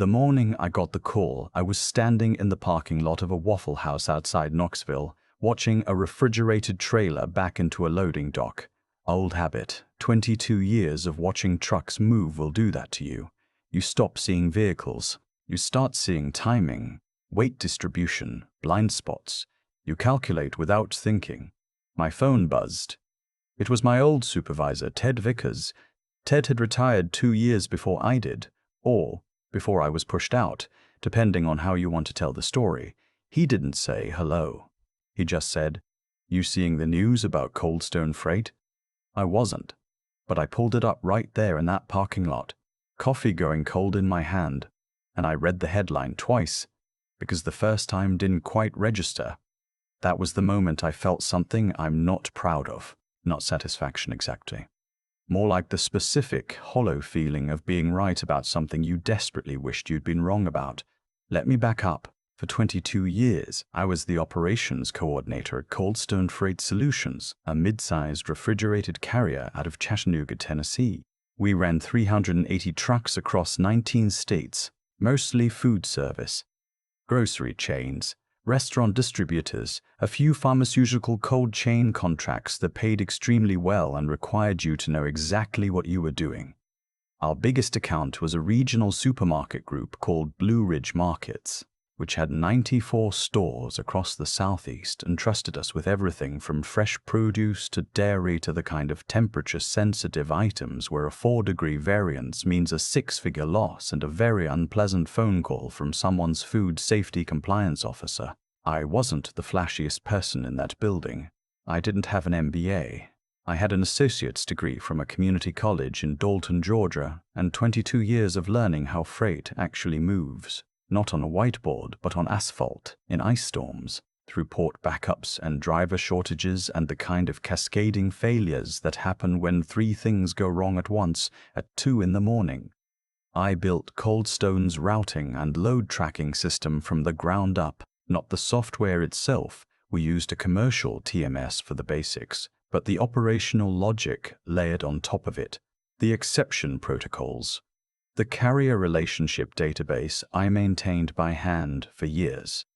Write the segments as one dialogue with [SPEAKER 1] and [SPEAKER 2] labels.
[SPEAKER 1] The morning I got the call, I was standing in the parking lot of a Waffle House outside Knoxville, watching a refrigerated trailer back into a loading dock. Old habit. 22 years of watching trucks move will do that to you. You stop seeing vehicles. You start seeing timing, weight distribution, blind spots. You calculate without thinking. My phone buzzed. It was my old supervisor, Ted Vickers. Ted had retired 2 years before I did, or before I was pushed out, depending on how you want to tell the story. He didn't say hello. He just said, "You seeing the news about Cold Stone Freight?" I wasn't, but I pulled it up right there in that parking lot, coffee going cold in my hand, and I read the headline twice, because the first time didn't quite register. That was the moment I felt something I'm not proud of, not satisfaction exactly. More like the specific, hollow feeling of being right about something you desperately wished you'd been wrong about. Let me back up. For 22 years, I was the operations coordinator at Cold Stone Freight Solutions, a mid-sized refrigerated carrier out of Chattanooga, Tennessee. We ran 380 trucks across 19 states, mostly food service, grocery chains, restaurant distributors, a few pharmaceutical cold chain contracts that paid extremely well and required you to know exactly what you were doing. Our biggest account was a regional supermarket group called Blue Ridge Markets, which had 94 stores across the Southeast and trusted us with everything from fresh produce to dairy to the kind of temperature-sensitive items where a 4-degree variance means a 6-figure loss and a very unpleasant phone call from someone's food safety compliance officer. I wasn't the flashiest person in that building. I didn't have an MBA. I had an associate's degree from a community college in Dalton, Georgia, and 22 years of learning how freight actually moves. Not on a whiteboard, but on asphalt, in ice storms, through port backups and driver shortages and the kind of cascading failures that happen when 3 things go wrong at once at 2 in the morning. I built Cold Stone's routing and load tracking system from the ground up, not the software itself. We used a commercial TMS for the basics, but the operational logic layered on top of it, the exception protocols. The carrier relationship database I maintained by hand for years.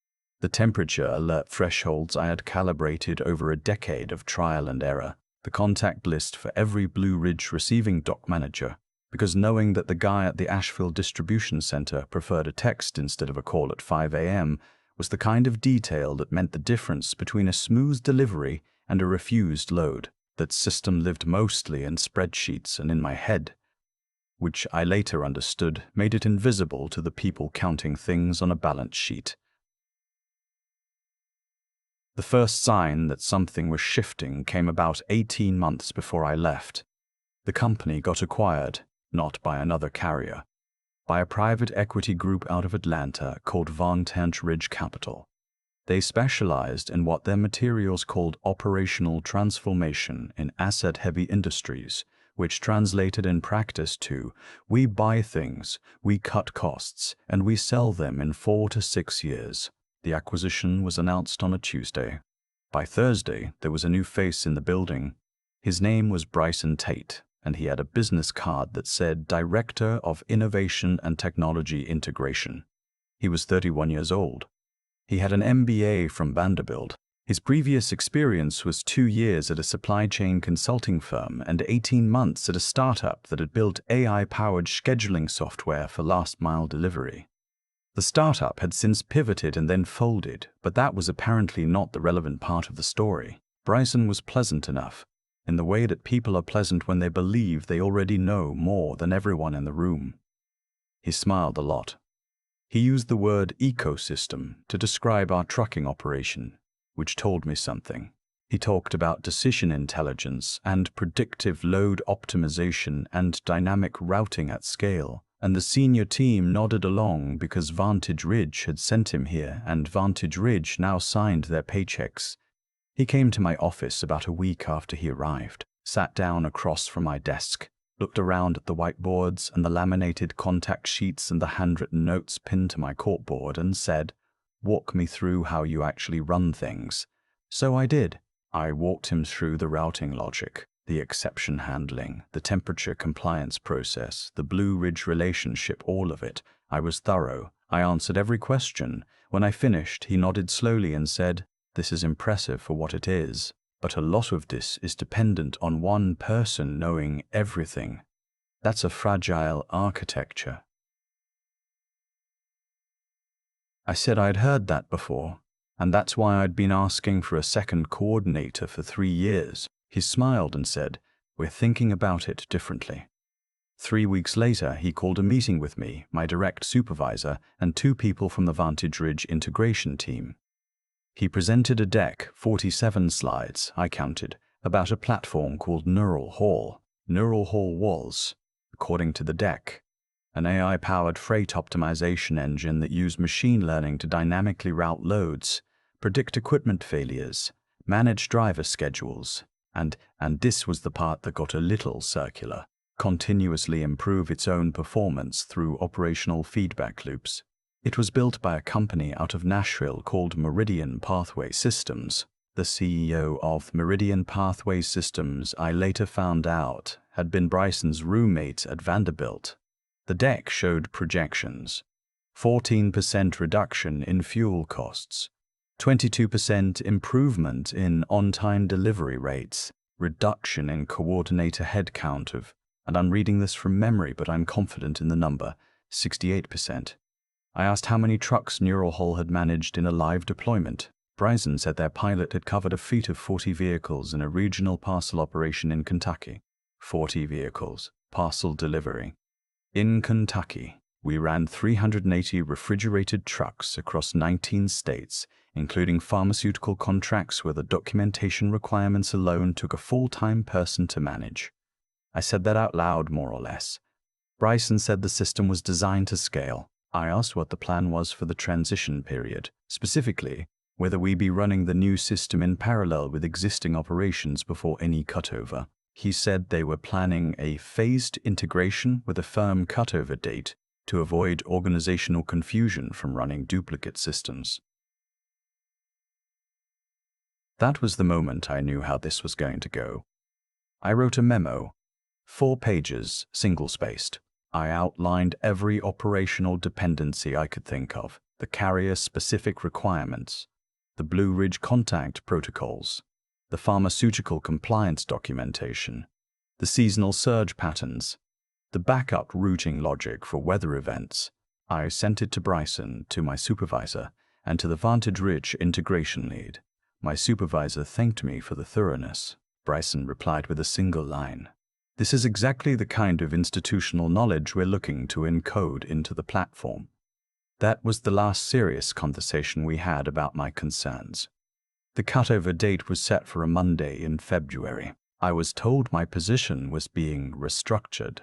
[SPEAKER 1] The temperature alert thresholds I had calibrated over a decade of trial and error. The contact list for every Blue Ridge receiving dock manager, because knowing that the guy at the Asheville distribution center preferred a text instead of a call at 5 a.m. was the kind of detail that meant the difference between a smooth delivery and a refused load. That system lived mostly in spreadsheets and in my head, which I later understood made it invisible to the people counting things on a balance sheet. The first sign that something was shifting came about 18 months before I left. The company got acquired, not by another carrier, by a private equity group out of Atlanta called Vantage Ridge Capital. They specialized in what their materials called operational transformation in asset-heavy industries, which translated in practice to, we buy things, we cut costs, and we sell them in 4 to 6 years. The acquisition was announced on a Tuesday. By Thursday, there was a new face in the building. His name was Bryson Tate, and he had a business card that said Director of Innovation and Technology Integration. He was 31 years old. He had an MBA from Vanderbilt. His previous experience was 2 years at a supply chain consulting firm and 18 months at a startup that had built AI-powered scheduling software for last-mile delivery. The startup had since pivoted and then folded, but that was apparently not the relevant part of the story. Bryson was pleasant enough, in the way that people are pleasant when they believe they already know more than everyone in the room. He smiled a lot. He used the word ecosystem to describe our trucking operation, which told me something. He talked about decision intelligence and predictive load optimization and dynamic routing at scale, and the senior team nodded along because Vantage Ridge had sent him here and Vantage Ridge now signed their paychecks. He came to my office about a week after he arrived, sat down across from my desk, looked around at the whiteboards and the laminated contact sheets and the handwritten notes pinned to my corkboard and said, "Walk me through how you actually run things." So I did. I walked him through the routing logic, the exception handling, the temperature compliance process, the Blue Ridge relationship, all of it. I was thorough. I answered every question. When I finished, he nodded slowly and said, "This is impressive for what it is, but a lot of this is dependent on one person knowing everything. That's a fragile architecture." I said I'd heard that before, and that's why I'd been asking for a second coordinator for 3 years. He smiled and said, "We're thinking about it differently." 3 weeks later, he called a meeting with me, my direct supervisor, and 2 people from the Vantage Ridge integration team. He presented a deck, 47 slides, I counted, about a platform called NeuralHaul. NeuralHaul was, according to the deck, an AI-powered freight optimization engine that used machine learning to dynamically route loads, predict equipment failures, manage driver schedules, and this was the part that got a little circular, continuously improve its own performance through operational feedback loops. It was built by a company out of Nashville called Meridian Pathway Systems. The CEO of Meridian Pathway Systems, I later found out, had been Bryson's roommate at Vanderbilt. The deck showed projections: 14% reduction in fuel costs, 22% improvement in on-time delivery rates, reduction in coordinator headcount of, and I'm reading this from memory but I'm confident in the number, 68%. I asked how many trucks NeuralHaul had managed in a live deployment. Bryson said their pilot had covered a fleet of 40 vehicles in a regional parcel operation in Kentucky. 40 vehicles, parcel delivery. In Kentucky, we ran 380 refrigerated trucks across 19 states, including pharmaceutical contracts where the documentation requirements alone took a full-time person to manage. I said that out loud, more or less. Bryson said the system was designed to scale. I asked what the plan was for the transition period, specifically whether we be running the new system in parallel with existing operations before any cutover. He said they were planning a phased integration with a firm cutover date to avoid organizational confusion from running duplicate systems. That was the moment I knew how this was going to go. I wrote a memo, 4 pages, single-spaced. I outlined every operational dependency I could think of, the carrier-specific requirements, the Blue Ridge contact protocols, the pharmaceutical compliance documentation, the seasonal surge patterns, the backup routing logic for weather events. I sent it to Bryson, to my supervisor, and to the Vantage Ridge integration lead. My supervisor thanked me for the thoroughness. Bryson replied with a single line: "This is exactly the kind of institutional knowledge we're looking to encode into the platform." That was the last serious conversation we had about my concerns. The cutover date was set for a Monday in February. I was told my position was being restructured,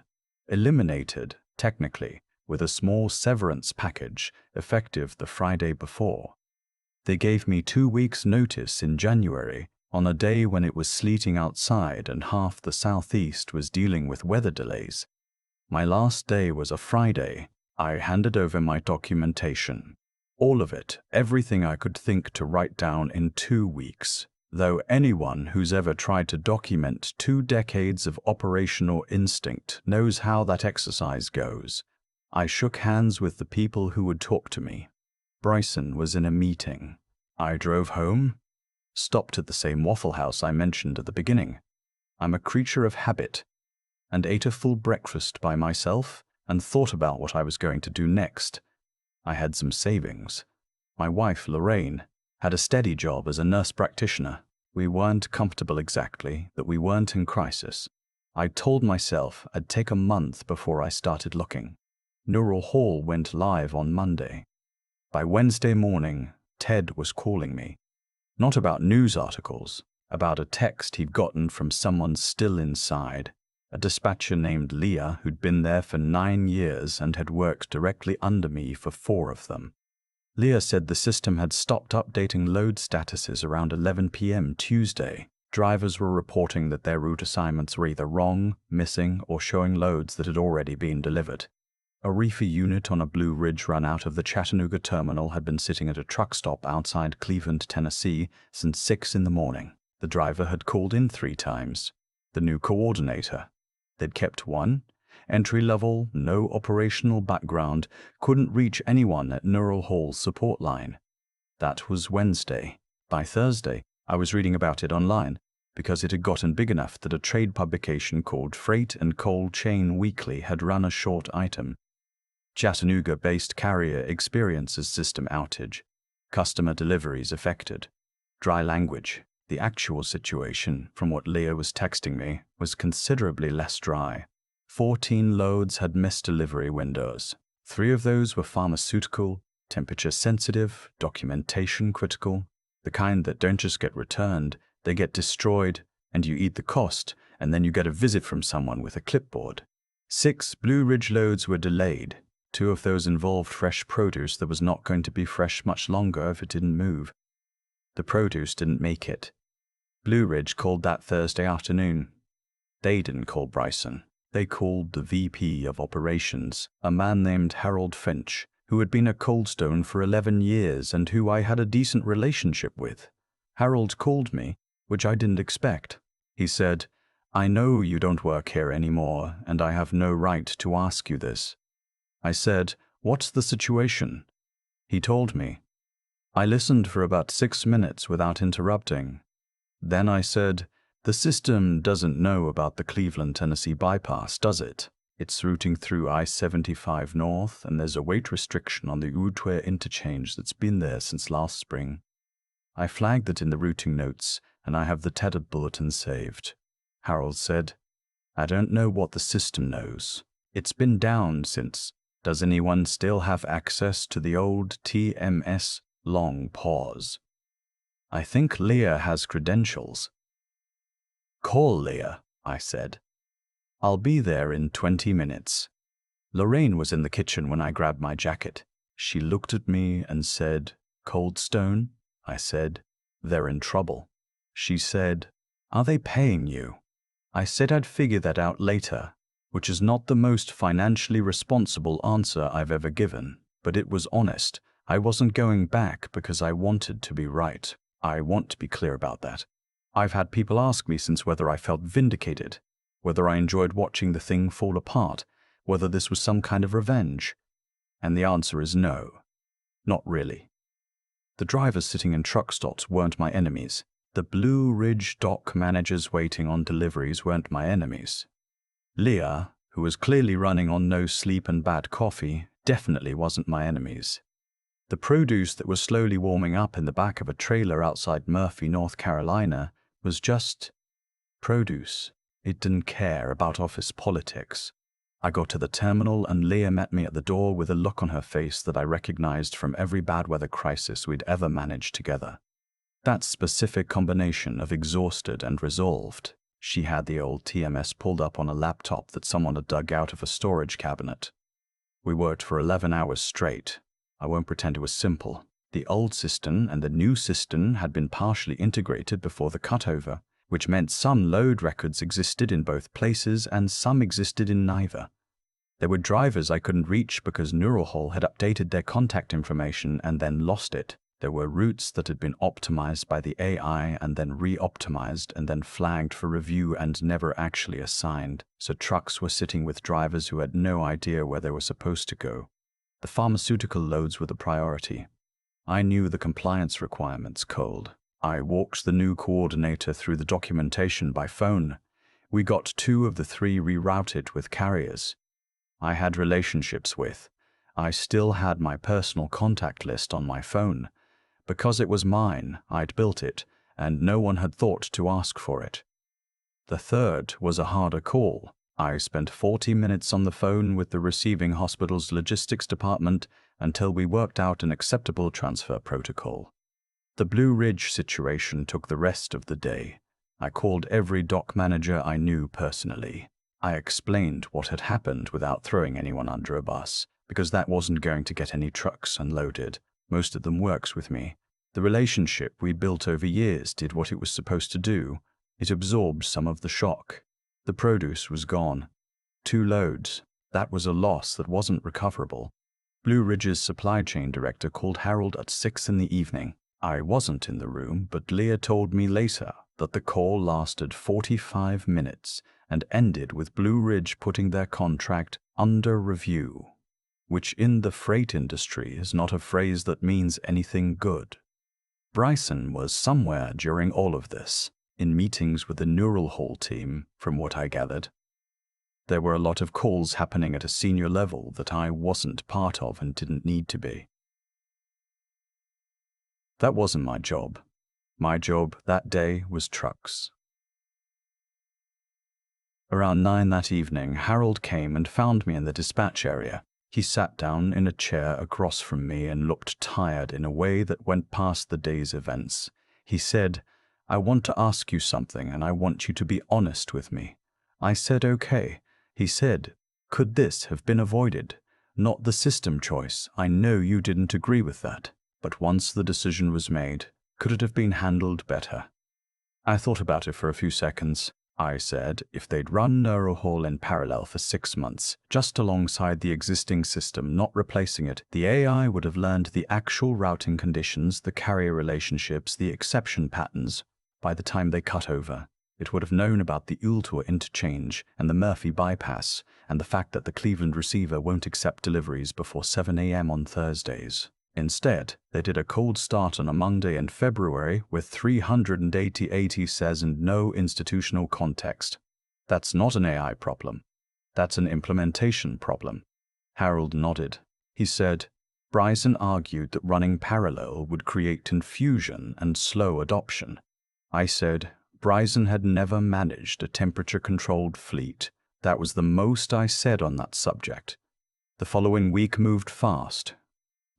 [SPEAKER 1] eliminated, technically, with a small severance package effective the Friday before. They gave me 2 weeks' notice in January, on a day when it was sleeting outside and half the southeast was dealing with weather delays. My last day was a Friday. I handed over my documentation. All of it, everything I could think to write down in 2 weeks. Though anyone who's ever tried to document 2 decades of operational instinct knows how that exercise goes. I shook hands with the people who would talk to me. Bryson was in a meeting. I drove home, stopped at the same Waffle House I mentioned at the beginning. I'm a creature of habit, and ate a full breakfast by myself and thought about what I was going to do next. I had some savings. My wife, Lorraine, had a steady job as a nurse practitioner. We weren't comfortable exactly, but we weren't in crisis. I told myself I'd take a month before I started looking. NeuralHaul went live on Monday. By Wednesday morning, Ted was calling me. Not about news articles, about a text he'd gotten from someone still inside, a dispatcher named Leah who'd been there for 9 years and had worked directly under me for 4 of them. Leah said the system had stopped updating load statuses around 11 p.m. Tuesday. Drivers were reporting that their route assignments were either wrong, missing, or showing loads that had already been delivered. A reefer unit on a Blue Ridge run out of the Chattanooga terminal had been sitting at a truck stop outside Cleveland, Tennessee, since 6 in the morning. The driver had called in 3 times. The new coordinator. They'd kept one, entry level, no operational background, couldn't reach anyone at NeuralHaul's support line. That was Wednesday. By Thursday, I was reading about it online, because it had gotten big enough that a trade publication called Freight and Cold Chain Weekly had run a short item. Chattanooga-based carrier experiences system outage. Customer deliveries affected. Dry language. The actual situation, from what Leah was texting me, was considerably less dry. 14 loads had missed delivery windows. 3 of those were pharmaceutical, temperature sensitive, documentation critical, the kind that don't just get returned, they get destroyed, and you eat the cost, and then you get a visit from someone with a clipboard. 6 Blue Ridge loads were delayed. 2 of those involved fresh produce that was not going to be fresh much longer if it didn't move. The produce didn't make it. Blue Ridge called that Thursday afternoon. They didn't call Bryson. They called the VP of Operations, a man named Harold Finch, who had been at Coldstone for 11 years and who I had a decent relationship with. Harold called me, which I didn't expect. He said, "I know you don't work here anymore, and I have no right to ask you this." I said, "What's the situation?" He told me. I listened for about 6 minutes without interrupting. Then I said, "The system doesn't know about the Cleveland, Tennessee bypass, does it? It's routing through I-75 North, and there's a weight restriction on the Oudtware interchange that's been there since last spring." I flagged it in the routing notes, and I have the tethered bulletin saved. Harold said, "I don't know what the system knows. It's been down since. Does anyone still have access to the old TMS?" Long pause. "I think Leah has credentials." "Call Leah," I said. "I'll be there in 20 minutes. Lorraine was in the kitchen when I grabbed my jacket. She looked at me and said, "Coldstone?" I said, "They're in trouble." She said, "Are they paying you?" I said I'd figure that out later, which is not the most financially responsible answer I've ever given, but it was honest. I wasn't going back because I wanted to be right. I want to be clear about that. I've had people ask me since whether I felt vindicated, whether I enjoyed watching the thing fall apart, whether this was some kind of revenge. And the answer is no. Not really. The drivers sitting in truck stops weren't my enemies. The Blue Ridge dock managers waiting on deliveries weren't my enemies. Leah, who was clearly running on no sleep and bad coffee, definitely wasn't my enemies. The produce that was slowly warming up in the back of a trailer outside Murphy, North Carolina, was just produce. It didn't care about office politics. I got to the terminal and Leah met me at the door with a look on her face that I recognized from every bad weather crisis we'd ever managed together. That specific combination of exhausted and resolved. She had the old TMS pulled up on a laptop that someone had dug out of a storage cabinet. We worked for 11 hours straight. I won't pretend it was simple. The old system and the new system had been partially integrated before the cutover, which meant some load records existed in both places and some existed in neither. There were drivers I couldn't reach because NeuralHaul had updated their contact information and then lost it. There were routes that had been optimized by the AI and then re-optimized and then flagged for review and never actually assigned, so trucks were sitting with drivers who had no idea where they were supposed to go. The pharmaceutical loads were the priority. I knew the compliance requirements cold. I walked the new coordinator through the documentation by phone. We got 2 of the 3 rerouted with carriers I had relationships with. I still had my personal contact list on my phone. Because it was mine, I'd built it, and no one had thought to ask for it. The 3rd was a harder call. I spent 40 minutes on the phone with the receiving hospital's logistics department until we worked out an acceptable transfer protocol. The Blue Ridge situation took the rest of the day. I called every dock manager I knew personally. I explained what had happened without throwing anyone under a bus, because that wasn't going to get any trucks unloaded. Most of them works with me. The relationship we built over years did what it was supposed to do. It absorbed some of the shock. The produce was gone. 2 loads. That was a loss that wasn't recoverable. Blue Ridge's supply chain director called Harold at 6 in the evening. I wasn't in the room, but Leah told me later that the call lasted 45 minutes and ended with Blue Ridge putting their contract under review, which in the freight industry is not a phrase that means anything good. Bryson was somewhere during all of this, in meetings with the NeuralHaul team, from what I gathered. There were a lot of calls happening at a senior level that I wasn't part of and didn't need to be. That wasn't my job. My job that day was trucks. Around 9 that evening, Harold came and found me in the dispatch area. He sat down in a chair across from me and looked tired in a way that went past the day's events. He said, "I want to ask you something and I want you to be honest with me." I said, "Okay." He said, "Could this have been avoided? Not the system choice. I know you didn't agree with that. But once the decision was made, could it have been handled better?" I thought about it for a few seconds. I said if they'd run NeuralHaul in parallel for 6 months, just alongside the existing system, not replacing it, the AI would have learned the actual routing conditions, the carrier relationships, the exception patterns. By the time they cut over, it would have known about the Ultor interchange and the Murphy bypass, and the fact that the Cleveland receiver won't accept deliveries before 7 a.m. on Thursdays. Instead, they did a cold start on a Monday in February with 380 ATSs and no institutional context. That's not an AI problem. That's an implementation problem. Harold nodded. He said, Bryson argued that running parallel would create confusion and slow adoption. I said, Bryson had never managed a temperature-controlled fleet. That was the most I said on that subject. The following week moved fast.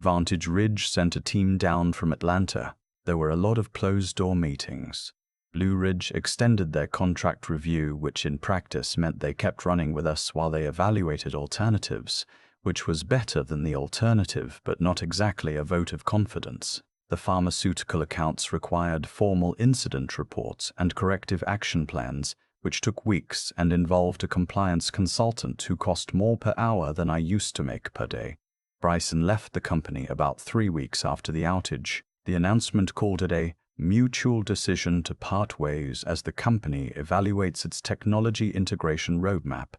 [SPEAKER 1] Vantage Ridge sent a team down from Atlanta. There were a lot of closed-door meetings. Blue Ridge extended their contract review, which in practice meant they kept running with us while they evaluated alternatives, which was better than the alternative, but not exactly a vote of confidence. The pharmaceutical accounts required formal incident reports and corrective action plans, which took weeks and involved a compliance consultant who cost more per hour than I used to make per day. Bryson left the company about 3 weeks after the outage. The announcement called it a mutual decision to part ways as the company evaluates its technology integration roadmap.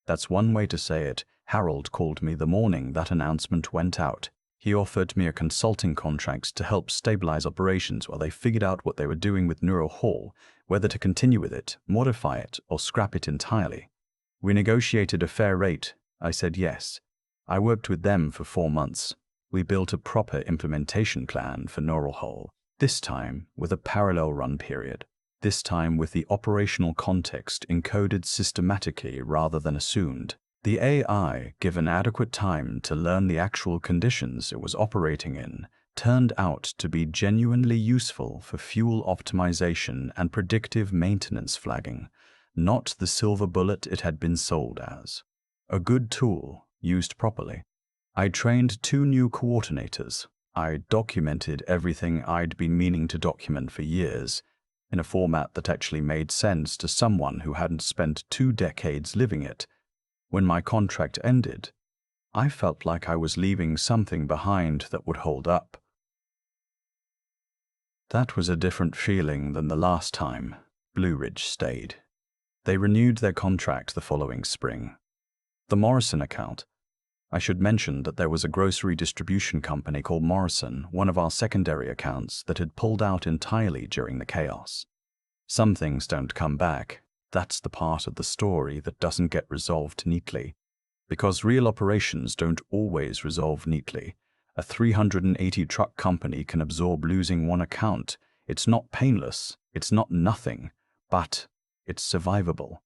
[SPEAKER 1] That's one way to say it. Harold called me the morning that announcement went out. He offered me a consulting contract to help stabilize operations while they figured out what they were doing with NeuralHaul, whether to continue with it, modify it, or scrap it entirely. We negotiated a fair rate. I said yes. I worked with them for 4 months. We built a proper implementation plan for NeuralHaul, this time with a parallel run period, this time with the operational context encoded systematically rather than assumed. The AI, given adequate time to learn the actual conditions it was operating in, turned out to be genuinely useful for fuel optimization and predictive maintenance flagging, not the silver bullet it had been sold as. A good tool, used properly. I trained 2 new coordinators. I documented everything I'd been meaning to document for years, in a format that actually made sense to someone who hadn't spent 2 decades living it. When my contract ended, I felt like I was leaving something behind that would hold up. That was a different feeling than the last time Blue Ridge stayed. They renewed their contract the following spring. The Morrison account. I should mention that there was a grocery distribution company called Morrison, one of our secondary accounts, that had pulled out entirely during the chaos. Some things don't come back. That's the part of the story that doesn't get resolved neatly. Because real operations don't always resolve neatly. A 380 truck company can absorb losing one account. It's not painless, it's not nothing, but it's survivable.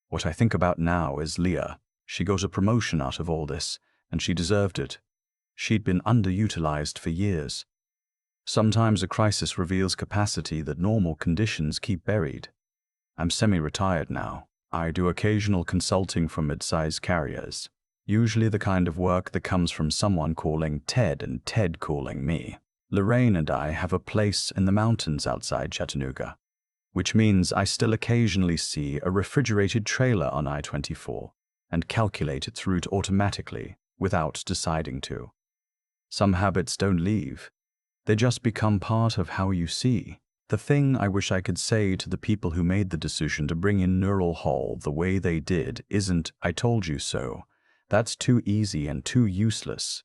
[SPEAKER 1] What I think about now is Leah. She got a promotion out of all this, and she deserved it. She'd been underutilized for years. Sometimes a crisis reveals capacity that normal conditions keep buried. I'm semi-retired now. I do occasional consulting for mid-sized carriers, usually the kind of work that comes from someone calling Ted and Ted calling me. Lorraine and I have a place in the mountains outside Chattanooga, which means I still occasionally see a refrigerated trailer on I-24 and calculate its route automatically without deciding to. Some habits don't leave. They just become part of how you see. The thing I wish I could say to the people who made the decision to bring in NeuralHaul the way they did isn't, "I told you so." That's too easy and too useless.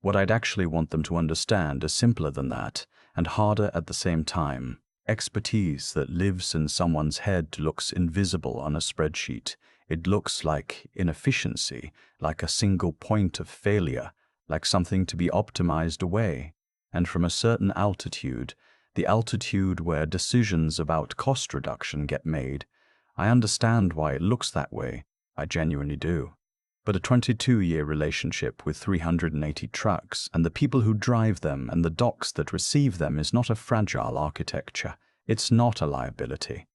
[SPEAKER 1] What I'd actually want them to understand is simpler than that, and harder at the same time. Expertise that lives in someone's head looks invisible on a spreadsheet. It looks like inefficiency, like a single point of failure, like something to be optimized away. And from a certain altitude, the altitude where decisions about cost reduction get made, I understand why it looks that way. I genuinely do. But a 22-year relationship with 380 trucks and the people who drive them and the docks that receive them is not a fragile architecture. It's not a liability.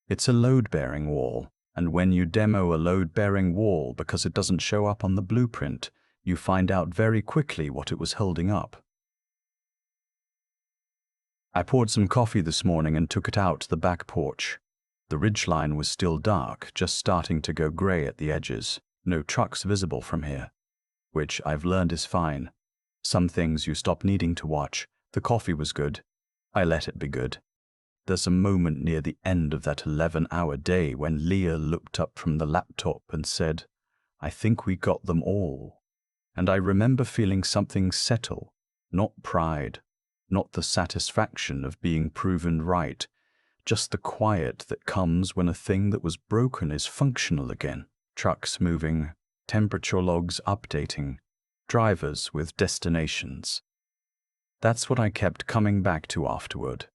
[SPEAKER 1] It's a load-bearing wall. And when you demo a load-bearing wall because it doesn't show up on the blueprint, you find out very quickly what it was holding up. I poured some coffee this morning and took it out to the back porch. The ridgeline was still dark, just starting to go gray at the edges. No trucks visible from here, which I've learned is fine. Some things you stop needing to watch. The coffee was good. I let it be good. There's a moment near the end of that 11-hour day when Leah looked up from the laptop and said, "I think we got them all." And I remember feeling something settle, not pride, not the satisfaction of being proven right, just the quiet that comes when a thing that was broken is functional again. Trucks moving, temperature logs updating, drivers with destinations. That's what I kept coming back to afterward.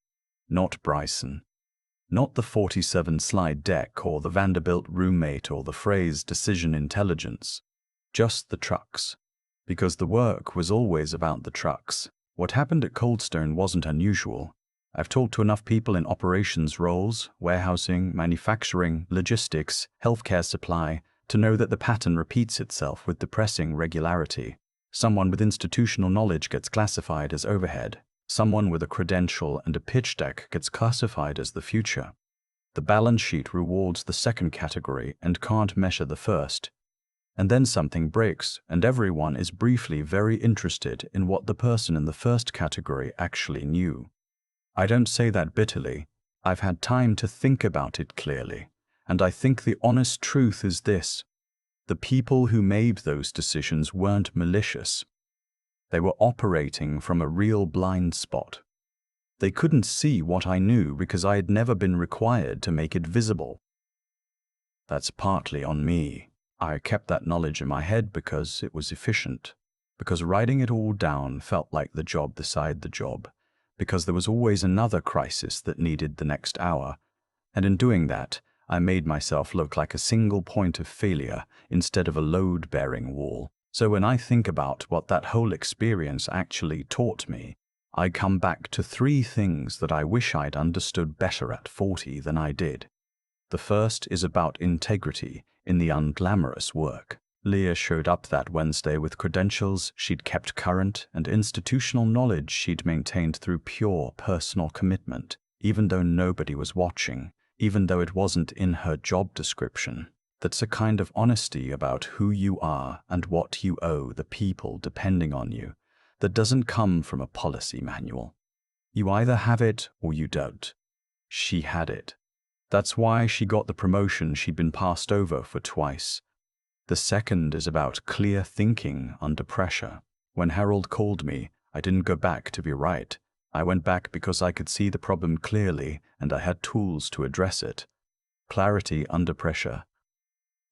[SPEAKER 1] Not Bryson. Not the 47 slide deck or the Vanderbilt roommate or the phrase decision intelligence. Just the trucks. Because the work was always about the trucks. What happened at Coldstone wasn't unusual. I've talked to enough people in operations roles, warehousing, manufacturing, logistics, healthcare supply, to know that the pattern repeats itself with depressing regularity. Someone with institutional knowledge gets classified as overhead. Someone with a credential and a pitch deck gets classified as the future. The balance sheet rewards the second category and can't measure the first. And then something breaks, and everyone is briefly very interested in what the person in the first category actually knew. I don't say that bitterly. I've had time to think about it clearly. And I think the honest truth is this. The people who made those decisions weren't malicious. They were operating from a real blind spot. They couldn't see what I knew because I had never been required to make it visible. That's partly on me. I kept that knowledge in my head because it was efficient, because writing it all down felt like the job beside the job, because there was always another crisis that needed the next hour, and in doing that, I made myself look like a single point of failure instead of a load-bearing wall. So when I think about what that whole experience actually taught me, I come back to 3 things that I wish I'd understood better at 40 than I did. The first is about integrity in the unglamorous work. Leah showed up that Wednesday with credentials she'd kept current and institutional knowledge she'd maintained through pure personal commitment, even though nobody was watching, even though it wasn't in her job description. That's a kind of honesty about who you are and what you owe the people depending on you that doesn't come from a policy manual. You either have it or you don't. She had it. That's why she got the promotion she'd been passed over for twice. The second is about clear thinking under pressure. When Harold called me, I didn't go back to be right. I went back because I could see the problem clearly and I had tools to address it. Clarity under pressure.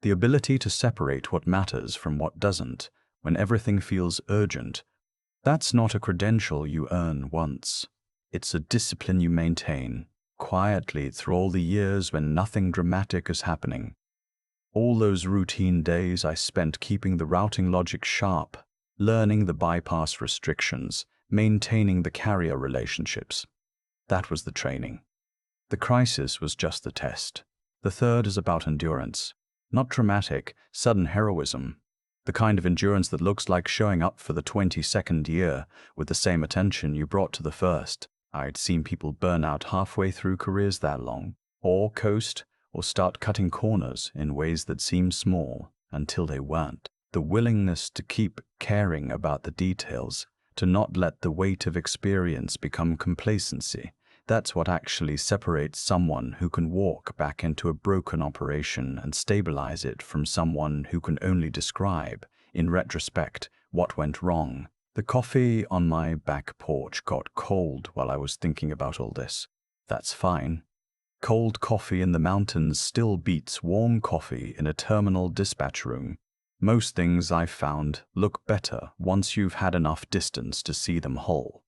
[SPEAKER 1] The ability to separate what matters from what doesn't when everything feels urgent. That's not a credential you earn once. It's a discipline you maintain, quietly through all the years when nothing dramatic is happening. All those routine days I spent keeping the routing logic sharp, learning the bypass restrictions, maintaining the carrier relationships. That was the training. The crisis was just the test. The third is about endurance. Not dramatic, sudden heroism. The kind of endurance that looks like showing up for the 22nd year with the same attention you brought to the first. I'd seen people burn out halfway through careers that long, or coast, or start cutting corners in ways that seemed small until they weren't. The willingness to keep caring about the details, to not let the weight of experience become complacency, That's what actually separates someone who can walk back into a broken operation and stabilize it from someone who can only describe, in retrospect, what went wrong. The coffee on my back porch got cold while I was thinking about all this. That's fine. Cold coffee in the mountains still beats warm coffee in a terminal dispatch room. Most things I've found look better once you've had enough distance to see them whole.